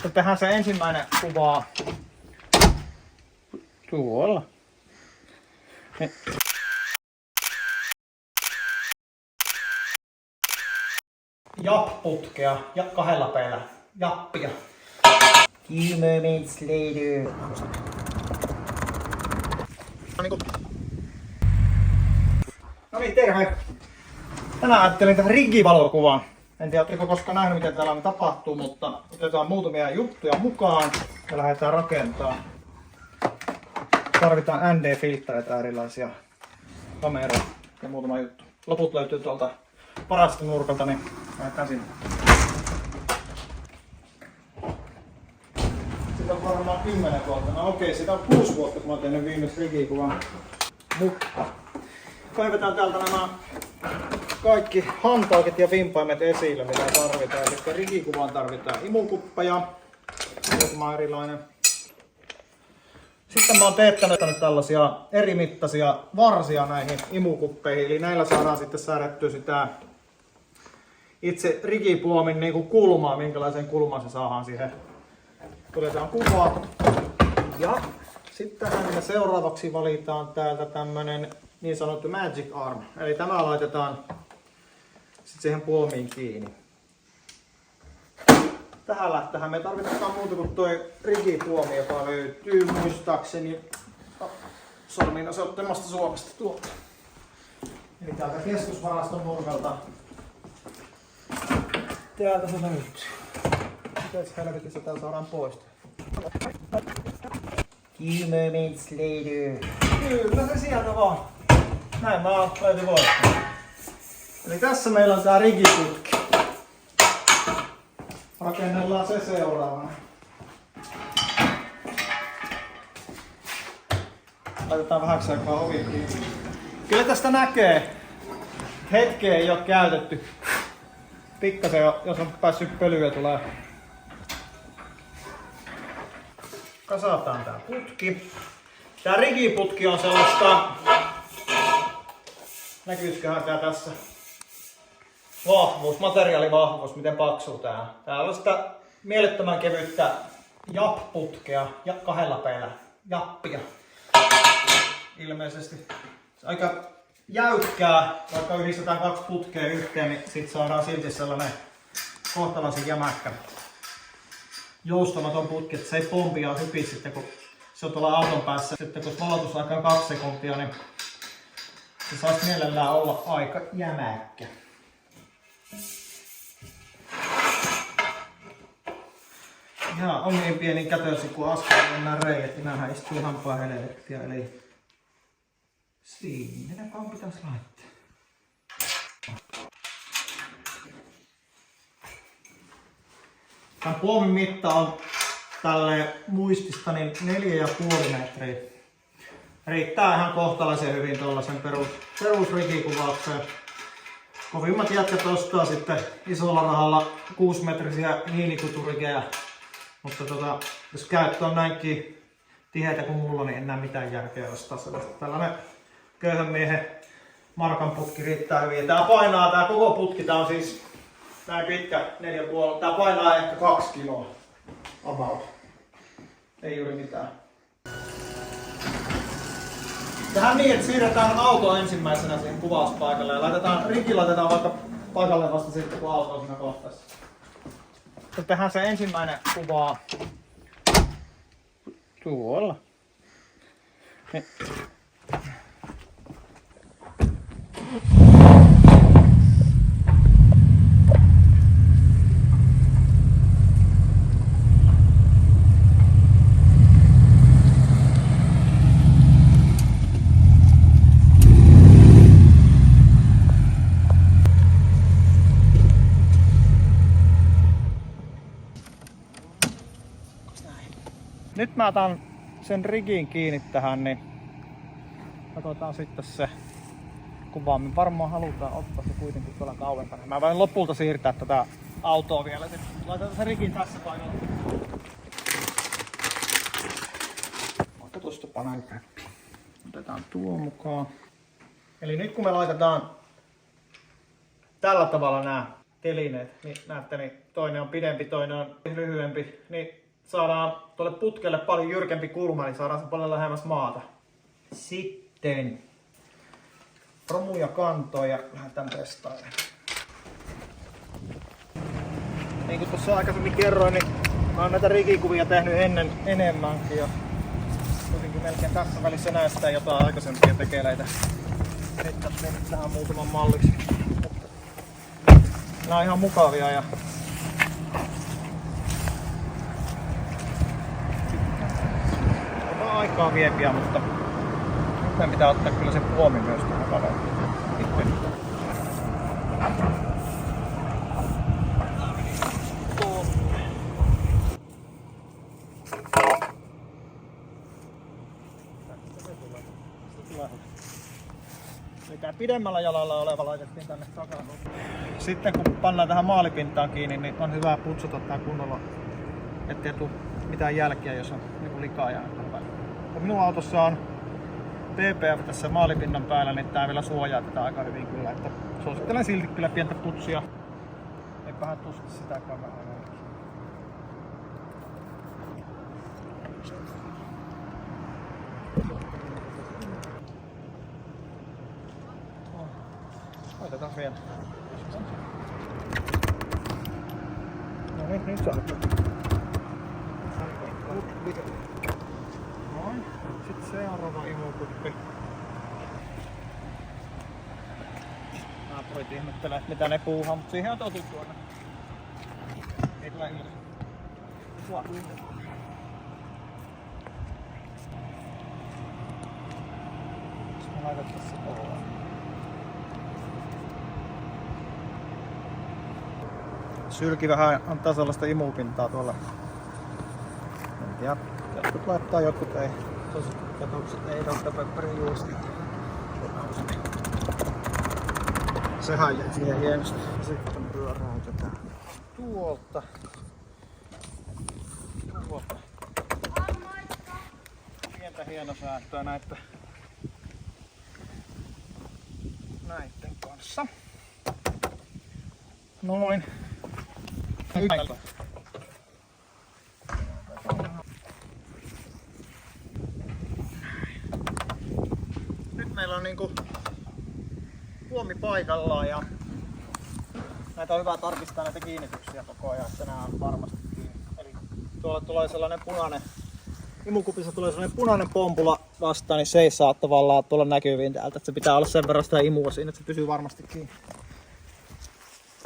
Tehdään se ensimmäinen kuva tuolla. Japp-putkea ja 2 peillä. Jappia. Few moments later. No niin, terve! Tänään ajattelin tehdä rigivalokuvaa. En tiedä, oletteko koskaan nähnyt, miten täällä tapahtuu, mutta otetaan muutamia juttuja mukaan ja lähdetään rakentamaan. Tarvitaan ND-filtreitä, erilaisia kameroita ja muutama juttu. Loput löytyy tuolta parasta nurkalta, niin lähdetään sinne. Sitä on varmaan 10 vuotta. No okei, sitä on 6 vuotta, kun mä oon tehnyt viimeistä rigikuvan. Mutta kaivetaan täältä nämä kaikki hantaukset ja vimpaimet esille, mitä tarvitaan. Eli rigikuvaan tarvitaan imukuppeja, muutama erilainen. Sitten mä oon teettänyt tällaisia erimittaisia varsia näihin imukuppeihin, eli näillä saadaan sitten säädettyä sitä itse rigipuomin niin kuin kulmaa, minkälaisen kulman se saadaan siihen. Otetaan kuvaa. Ja sittenhän me seuraavaksi valitaan täältä tämmönen niin sanottu magic arm. Eli tämä laitetaan sitten siihen puomiin kiinni. Tähän lähtöhän me tarvitaan muuta kuin toi rigipuomi, joka löytyy muistaakseni sormin osoittamasta Suomesta tuolta. Eli täältä keskusvaraston nurkalta. Täältä se löytyy. Mitäs helvetissä täällä saadaan poistaa? Few moments later. Kyllä se sieltä vaan. Näin mä löytin voittaa. Eli tässä meillä on tää rigiputki. Rakennellaan se seuraavana. Laitetaan vähäksi aikaa ovi kiinni. Kyllä tästä näkee. Hetkeä ei ole käytetty. Pikkasen jos on päässyt pölyä tulee. Kasataan tää putki. Tää rigiputki on sellaista, näkyisiköhän tää tässä, materiaalivahvuus, miten paksu tää on. Tää on sitä mielettömän kevyttä japp-putkea ja 2 peillä. Jappia. Ilmeisesti aika jäykkää, vaikka yhdistetään 2 putkea yhteen, niin sit saadaan silti sellainen kohtalaisen jämäkkä joustamaton putki, että se ei pompi ja hypi sitten, kun se on tuolla auton päässä. Sitten kun valotusaika on 2 sekuntia, niin se saisi mielellään olla aika jämäkkä. Ihan omiin pienin kätösi, kun asfaltin mennään reijät, niin näähän istuu hampaa helvettiä, eli siinä ne pitäisi laittaa. Tämän puomin mitta on tälle muistista niin 4,5 metriä. Riittää ihan kohtalaisen hyvin tuollaisen perusrigikuvaukseen. Kovimmat jätkät ostaa sitten isolla rahalla 6-metrisiä hiilikuturigeja. Mutta jos käyttö on näinkin tiheitä kuin mulla, niin en näe mitään järkeä ostaa sellaista. Tällainen köyhän miehen markan putki riittää hyvin. Tää koko putki, tää on siis näin pitkä 4,5. Tää painaa ehkä 2 kiloa. About. Ei juuri mitään. Tähän niin, että siirretään auto ensimmäisenä siihen kuvauspaikalle ja rigi laitetaan vaikka paikalle vasta sitten, kun auto on siinä kohteessa. Tehdään se ensimmäinen kuva tuolla. Nyt mä otan sen rigin kiinni tähän, niin katsotaan sitten se kuva. Me varmaan halutaan ottaa se kuitenkin tuolla kauempana. Mä voin lopulta siirtää tätä autoa vielä. Laitetaan se rigin tässä paikalla. Vaikka tuosta panankäppi. Otetaan tuo mukaan. Eli nyt kun me laitetaan tällä tavalla nämä telineet. Niin näette, niin toinen on pidempi, toinen on lyhyempi. Niin saadaan tuolle putkelle paljon jyrkempi kulma, niin saadaan se paljon lähemmäs maata. Sitten romuja kantoja lähdetään testailemaan. Niin kuin tuossa aikaisemmin kerroin, niin mä oon näitä rikikuvia tehnyt ennen enemmänkin. Ja kuitenkin melkein tässä välissä näyttää jotain aikaisempia tekeleitä. Sitten tein tähän muutaman malliksi. Nää on ihan mukavia ja aikaa viepiä, mutta nyt pitää ottaa kyllä se puomi myös tähän kaverille. Eli pidemmällä jalalla oleva laitettiin tänne takana. Sitten kun pannaan tähän maalipintaan kiinni, niin on hyvä putsata tää kunnolla, ettei tule mitään jälkiä, jos on joku likaa jäänyt. Minun autossa on PPF tässä maalipinnan päällä, niin tää vielä suojaa tätä aika hyvin kyllä. Että suosittelen silti kyllä pientä putsia. Eipähän tuski sitäkään vähän oikein. Otetaan vielä. No niin, nyt saa. Noin. Sitten seuraava imukuppi. Naapurit ihmettelee, että mitä ne puuhaa, mutta siihen on totuttu aina. Ei tule ilman. Sua. Sitten laitetaan se tuolla. Sylki vähän antaa sellaista imupintaa tuolla. En tiedä, jotkut laittaa, jotkut ei. Toiset katokset ei Dr. Pepperin juusti. Sehän jäi siihen hienosti. Sitten pyöräytetään tuolta. Pientä hienosäätöä näitten kanssa. Noin. Nyt meillä on niinku puomi paikallaan ja näitä on hyvä tarkistaa näitä kiinnityksiä koko ajan, että nämä on varmasti kiinni. Eli tuolla tulee sellainen punainen, imukupissa tulee sellainen punainen pompula vastaan, niin se ei saa tavallaan tulla näkyviin täältä, että se pitää olla sen verran sitä imua siinä, että se pysyy varmasti kiinni.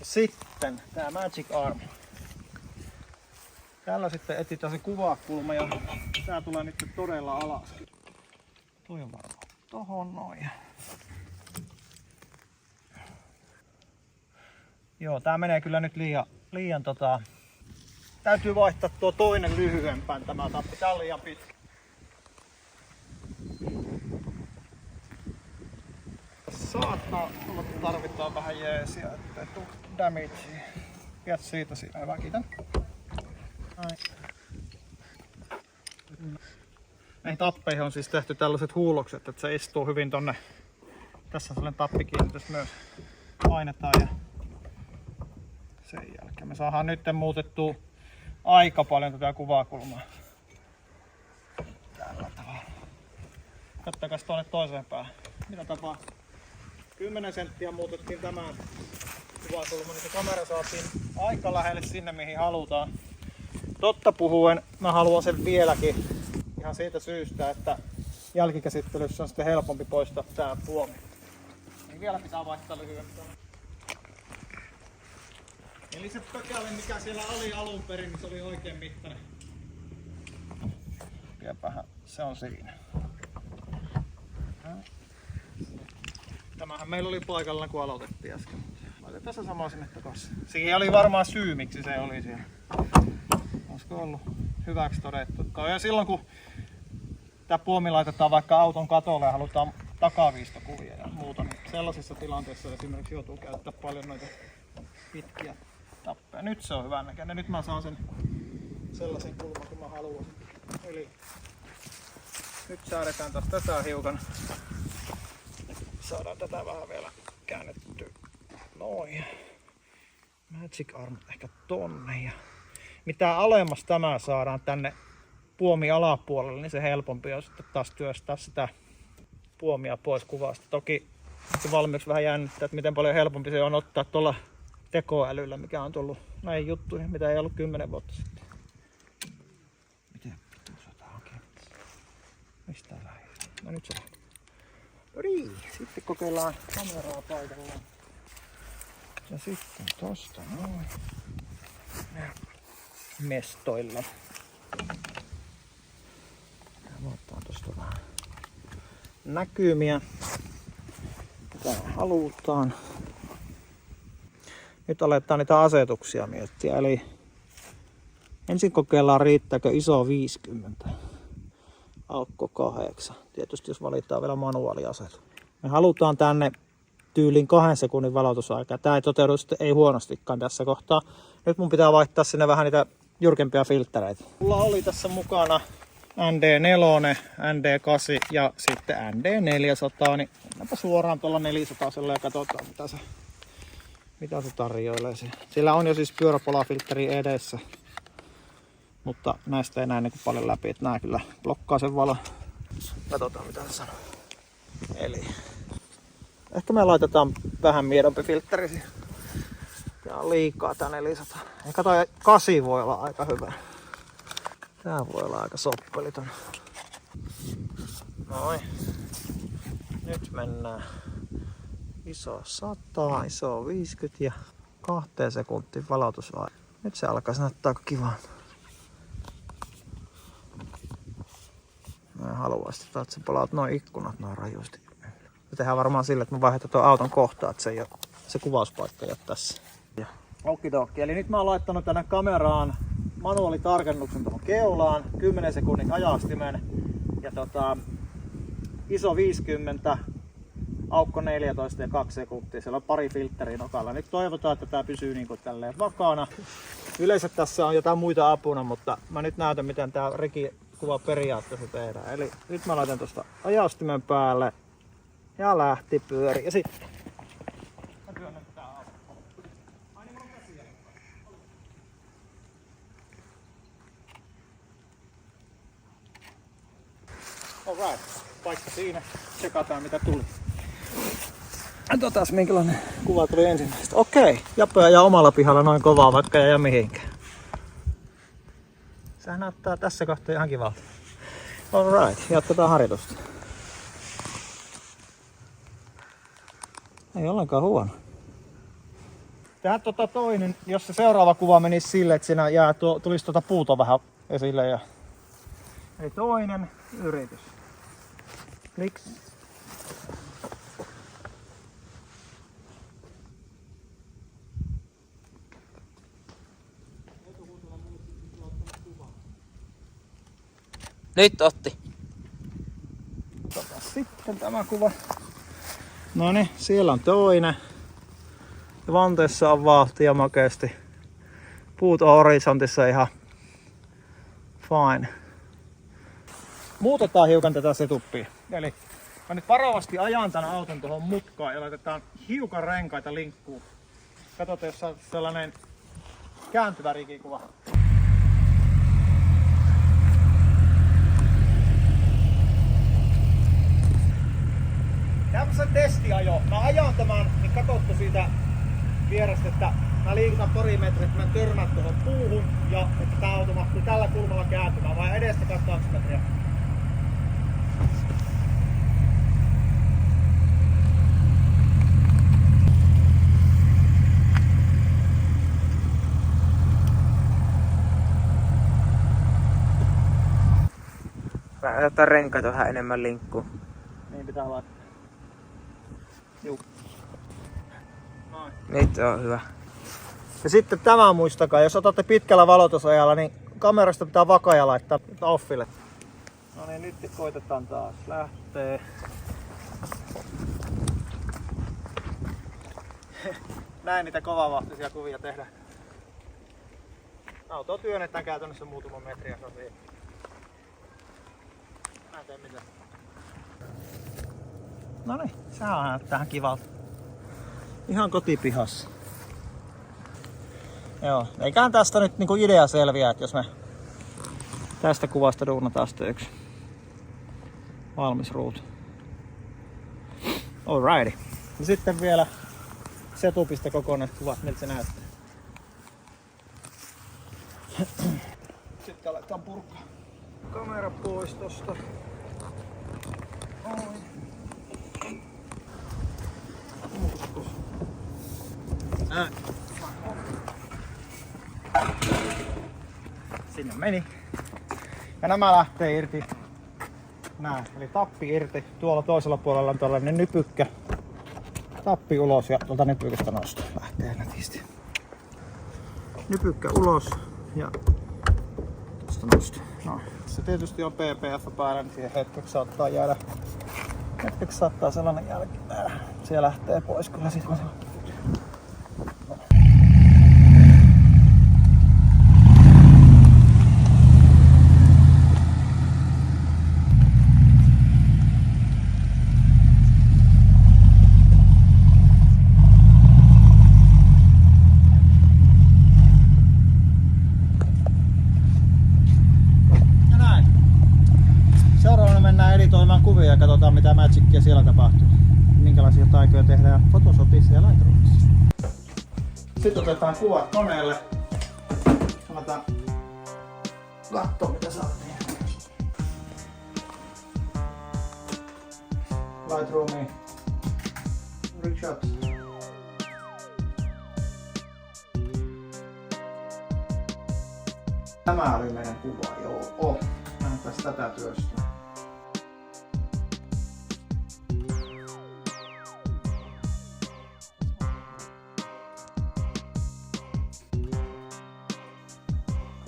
Sitten tää Magic Arm. Tällä sitten etsitään se kuvakulma ja tää tulee nyt todella alas. Toi on varmaan tohon noin. Joo, tää menee kyllä nyt liian täytyy vaihtaa tuo toinen lyhyempään tämä tappi. Tää on liian pitkä. Saattaa olla, että tarvitaan vähän jeesiä, ettei tule damagea. Pidät siitä siinä. Hyvä, kiitän. Näihin tappeihin on siis tehty tällaiset huulokset, että se istuu hyvin tonne. Tässä on sellainen tappikiinnitys myös. Painetaan ja sen jälkeen me saadaan nyt muutettua aika paljon tätä kuvakulmaa. Tällä tavalla. Katsotaanko tuonne toiseen päähän. Mitä tapahtuu? 10 senttiä muutettiin tämän kuvakulman, niin se kamera saatiin aika lähelle sinne mihin halutaan. Totta puhuen mä haluan sen vieläkin ihan siitä syystä, että jälkikäsittelyssä on sitten helpompi poistaa tää puomi. Niin vielä pitää vaihtaa lyhyempi. Eli se pökäle mikä siellä oli alun perin, niin se oli oikein mittainen. Piepähän se on siinä. Tämähän meillä oli paikalla kun aloitettiin äsken. Laitetaan se sama sinne takaisin. Siihen oli varmaan syy miksi se oli siellä. Olisiko ollut hyväksi todettu. Ja silloin kun tämä puomi laitetaan vaikka auton katolle ja halutaan takaviistokuvia ja muuta, niin sellaisissa tilanteissa esimerkiksi joutuu käyttää paljon noita pitkiä tappeja. Nyt se on hyvän näköinen. Nyt mä saan sen sellaisen kulman kun mä haluan. Eli nyt säädetään taas tätä hiukan. Saadaan tätä vähän vielä käännettyä. Noin. Magic Arm ehkä tonne. Ja mitä alemmas tämä saadaan tänne puomi alapuolelle, niin se helpompi on sitten taas työstää sitä puomia pois kuvasta. Toki se valmiiksi vähän jännittää, että miten paljon helpompi se on ottaa tuolla tekoälyllä, mikä on tullut näihin juttuihin, mitä ei ollut 10 vuotta sitten. Miten pituusataan kenties? Mistä lähdetään? No nyt se lähtee. No niin, sitten kokeillaan kameraa paikallaan. Ja sitten tosta noin. Mestoilla. Otetaan tosta vähän näkymiä. Mitä halutaan. Nyt aletaan niitä asetuksia miettiä. Eli ensin kokeillaan riittääkö iso 50. Aukko 8. Tietysti jos valitaan vielä manuaaliasetus. Me halutaan tänne tyylin 2 sekunnin valotusaika. Tää ei toteudu sitten ei huonostikaan tässä kohtaa. Nyt mun pitää vaihtaa sinne vähän niitä jyrkempiä filttereitä. Mulla oli tässä mukana ND4, ND8 ja sitten ND400, niin mennäänpä suoraan tuolla 400 ja katsotaan mitä se tarjoilee. Sillä on jo siis pyöräpolafiltteri edessä, mutta näistä ei näe niin paljon läpi, että nää kyllä blokkaa sen valon. Katsotaan mitä se sanoo. Eli ehkä me laitetaan vähän miedompi filtteri siihen. Tää on liikaa tää 400. Ehkä tää 8 voi olla aika hyvä. Tää voi olla aika soppeliton. Noin. Nyt mennään iso 100, iso 50 ja 2 sekuntiin valotusaika. Nyt se alkaa näyttää aika kivalta. Mä en haluaisi, että sä palaat noin ikkunat noin rajusti. Se tehdään varmaan sille, että mä vaihdetaan tuon auton kohtaa, että se kuvauspaikka ei ole tässä. Okidoki. Eli nyt mä oon laittanut tänne kameraan manuaalitarkennuksen tuohon keulaan, 10 sekunnin ajastimen ja iso 50, aukko 14 ja 2 sekuntia. Siellä on pari filtteriä nokalla. Nyt toivotaan, että tää pysyy niin kuin tälleen vakaana. Yleensä tässä on jotain muita apuna, mutta mä nyt näytän miten tää rekikuva periaatteessa tehdään. Eli nyt mä laitan tuosta ajastimen päälle ja lähti pyöri. Ja sitten mä työnnän tää auto. Ai niin, mulla on käsiä. Alright, paikka siinä. Tsekataan mitä tuli. Katsotaan minkälainen kuva tuli ensimmäistä. Okei, Jape ajaa omalla pihalla noin kovaa vaikka ei aja mihinkään. Sehän näyttää tässä kohtaa ihan kivalta. Alright, jatketaan harjoitusta. Ei ollenkaan huono. Tehdään toinen, jos se seuraava kuva menisi sille, että siinä tulisi puuta vähän esille. Eli toinen yritys. Kliks. Nyt otti. Sitten tämä kuva. No niin, siellä on toinen. Ja vanteessa on vauhtia makeasti. Puut on horisontissa ihan fine. Muutetaan hiukan tätä setupia. Eli mä nyt varovasti ajan tän auton tuohon mutkaan ja laitetaan hiukan renkaita linkkuun. Katsotaan, jos on sellainen kääntyvä rikikuva. Tämmösen testiajo. Mä ajan tämän, niin katsottu siitä vierestä, että mä liikutan pari metriä, että mä törmään tuohon puuhun ja että tää auto mahtuu tällä kulmalla kääntymään, vai edestä 2 metriä. Mä otan renkaita vähän enemmän linkkuun. Niin pitää laittaa. Juu. Noin. Nyt on hyvä. Ja sitten tämä muistakaa, jos otatte pitkällä valotusajalla, niin kamerasta pitää vakaja laittaa offille. No niin, nyt koitetaan taas lähtee. Näin niitä kovavahtisia kuvia tehdä. Auto työnnetään käytännössä muutama metriä. Mä en tee mitään. No niin, sehän näyttää kivalta. Ihan kotipihassa. Joo, eiköhän tästä nyt niinku idea selviää, että jos me tästä kuvasta duunataan sitten yksi valmis ruutu. Alrighty. Ja sitten vielä setupista kokonaiskuvat, miltä se näyttää. Sitten aletaan purkaa kamera pois tosta. Sinne meni. Ja nämä lähtee irti. Näin, eli tappi irti. Tuolla toisella puolella on tällainen nypykkä. Tappi ulos ja tuolta nypykästä nostaa. Lähtee nätisti. Nypykkä ulos ja tuosta nostaa. No. Se tietysti on PPF päällä, niin siihen hetkeksi saattaa jäädä. Hetkeksi saattaa sellainen jälki. Se lähtee pois kyllä sit. Editoimaan kuvia ja katsotaan mitä magicia siellä tapahtuu. Minkälaisia taikoja tehdään Photoshopissa ja Lightroomissa. Sitten otetaan kuvat koneelle. Aletaan katsoa mitä saatiin. Lightroomiin. Richard. Tämä oli meidän kuva, joo. Näyttäis tätä työstä.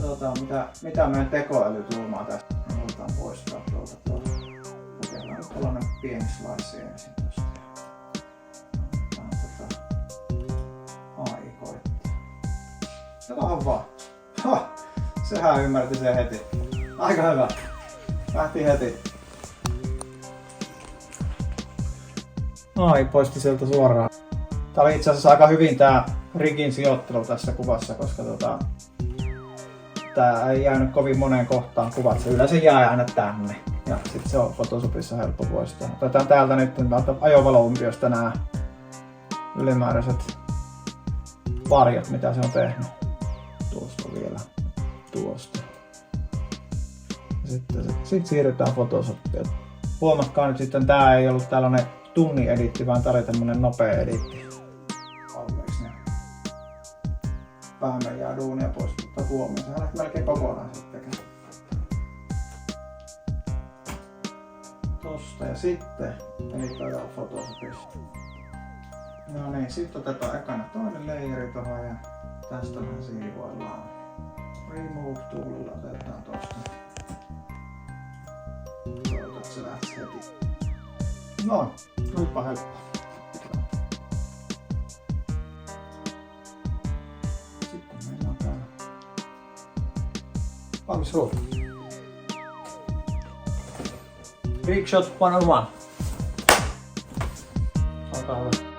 Katsotaan mitä meidän tekoäly tuumaa tästä. Me otetaan poistaa tuolta tuolla. Kokeillaan nyt tällainen pieni slice ensin tosta. Otetaan AI koittaa. Katsotaan vaan. Sehän ymmärti sen heti. Aika hyvä. Lähti heti. AI poisti sieltä suoraan. Tää oli itse asiassa aika hyvin tää rigin sijoittelu tässä kuvassa, koska tää ei jäänyt kovin moneen kohtaan kuvat, se yleensä jää aina tänne. Ja sit se on Photoshopissa helppo poistaa. Otetaan täältä nyt ajovalo-umpiosta nää ylimääräiset varjot, mitä se on tehnyt. Tuosta vielä. Tuosta. Sitten siirrytään Photoshopia. Huomatkaa nyt sitten, tää ei ollut tällainen tunnin editti, vaan tää oli tämmönen nopea editti. Valmiiksi ne vähän jää duunia pois, mutta huomioon. Sehän lähti melkein kokonaan sitten tekemään. Tosta ja sitten editoidaan Photoshopissa. No niin, sitten otetaan ekana toinen leijeri tohon ja tästä vähän siivoillaan. Remove toolilla otetaan tosta. Toivottavasti se lähtisi heti. No, tulipa helppoa. Sitten meillä on täällä valmis ruutu. Big Shot 101. Olkaa hyvä.